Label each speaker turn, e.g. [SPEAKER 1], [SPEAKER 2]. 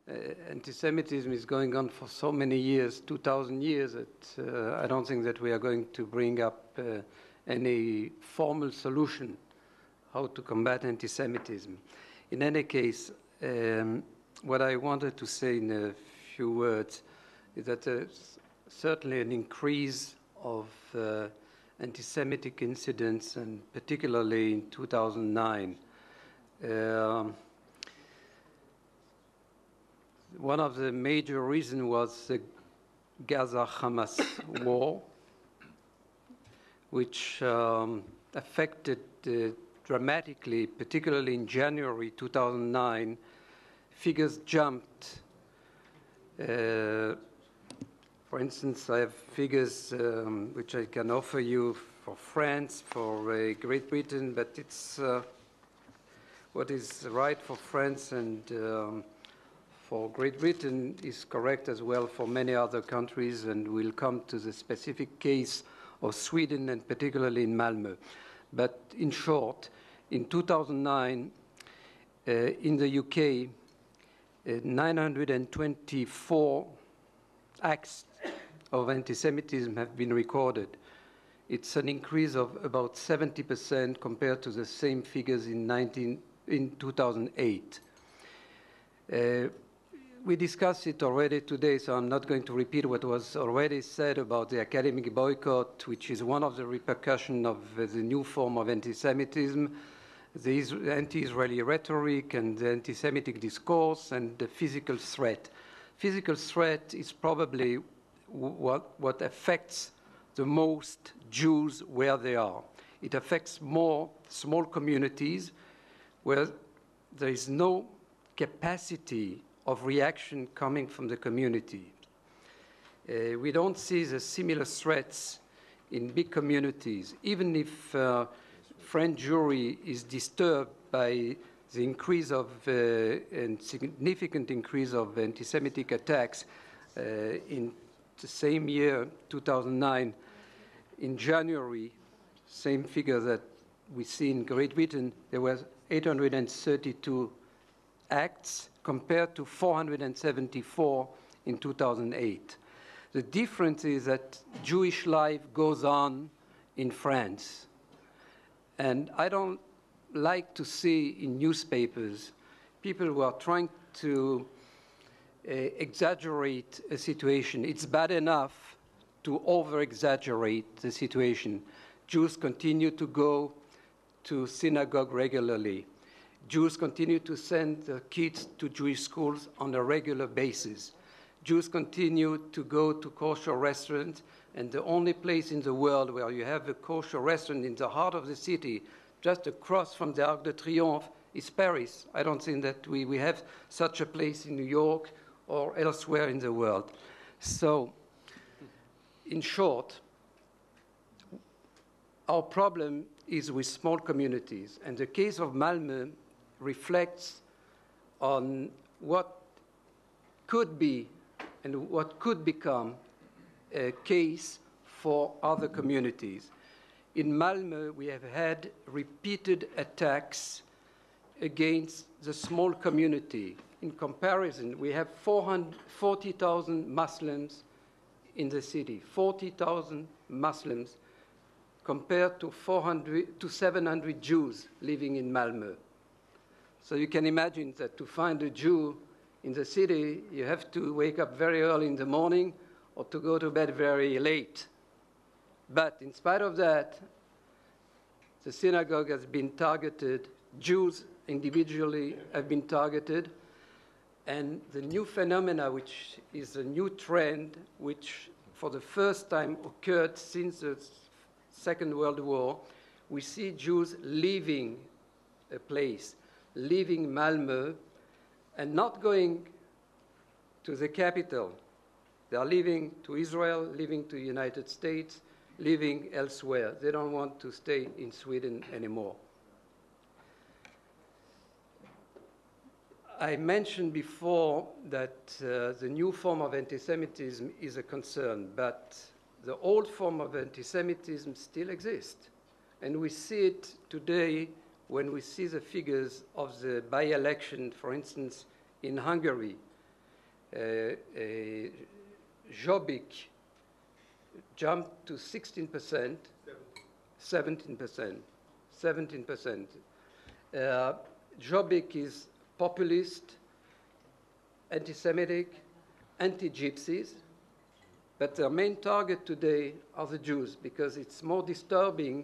[SPEAKER 1] Anti-Semitism is going on for so many years, 2,000 years, that I don't think that we are going to bring up any formal solution how to combat anti-Semitism. In any case, what I wanted to say in a few words is that there's certainly an increase of anti-Semitic incidents, and particularly in 2009. One of the major reasons was the Gaza-Hamas war, which affected dramatically, particularly in January 2009. Figures jumped. For instance, I have figures which I can offer you for France, for Great Britain, but it's what is right for France and for Great Britain is correct as well for many other countries, and we'll come to the specific case of Sweden and particularly in Malmö. But in short, in 2009, in the UK, 924 acts of anti-Semitism have been recorded. It's an increase of about 70% compared to the same figures in 2008. We discussed it already today, so I'm not going to repeat what was already said about the academic boycott, which is one of the repercussions of the new form of anti-Semitism, the anti-Israeli rhetoric and the anti-Semitic discourse, and the physical threat. Physical threat is probably what affects the most Jews where they are. It affects more small communities where there is no capacity of reaction coming from the community. We don't see the similar threats in big communities. Even if French Jewry is disturbed by the increase of and significant increase of anti-Semitic attacks in the same year, 2009, in January, same figure that we see in Great Britain, there were 832 acts compared to 474 in 2008. The difference is that Jewish life goes on in France. And I don't like to see in newspapers people who are trying to exaggerate a situation. It's bad enough to over-exaggerate the situation. Jews continue to go to synagogue regularly. Jews continue to send their kids to Jewish schools on a regular basis. Jews continue to go to kosher restaurants, and the only place in the world where you have a kosher restaurant in the heart of the city, just across from the Arc de Triomphe, is Paris. I don't think that we have such a place in New York or elsewhere in the world. So, in short, our problem is with small communities, and the case of Malmö reflects on what could be and what could become a case for other communities. In Malmö, we have had repeated attacks against the small community. In comparison, we have 40,000 Muslims in the city, 40,000 Muslims compared to 700 Jews living in Malmö. So you can imagine that to find a Jew in the city, you have to wake up very early in the morning or to go to bed very late. But in spite of that, the synagogue has been targeted, Jews individually have been targeted, and the new phenomena, which is a new trend, which for the first time occurred since the Second World War, we see Jews leaving a place, leaving Malmö, and not going to the capital. They are leaving to Israel, leaving to the United States, living elsewhere. They don't want to stay in Sweden anymore. I mentioned before that the new form of anti-Semitism is a concern, but the old form of anti-Semitism still exists. And we see it today when we see the figures of the by-election, for instance, in Hungary. Jobbik jumped to 16%, 17%. Jobbik is populist, anti-Semitic, anti-Gypsies, but their main target today are the Jews, because it's more disturbing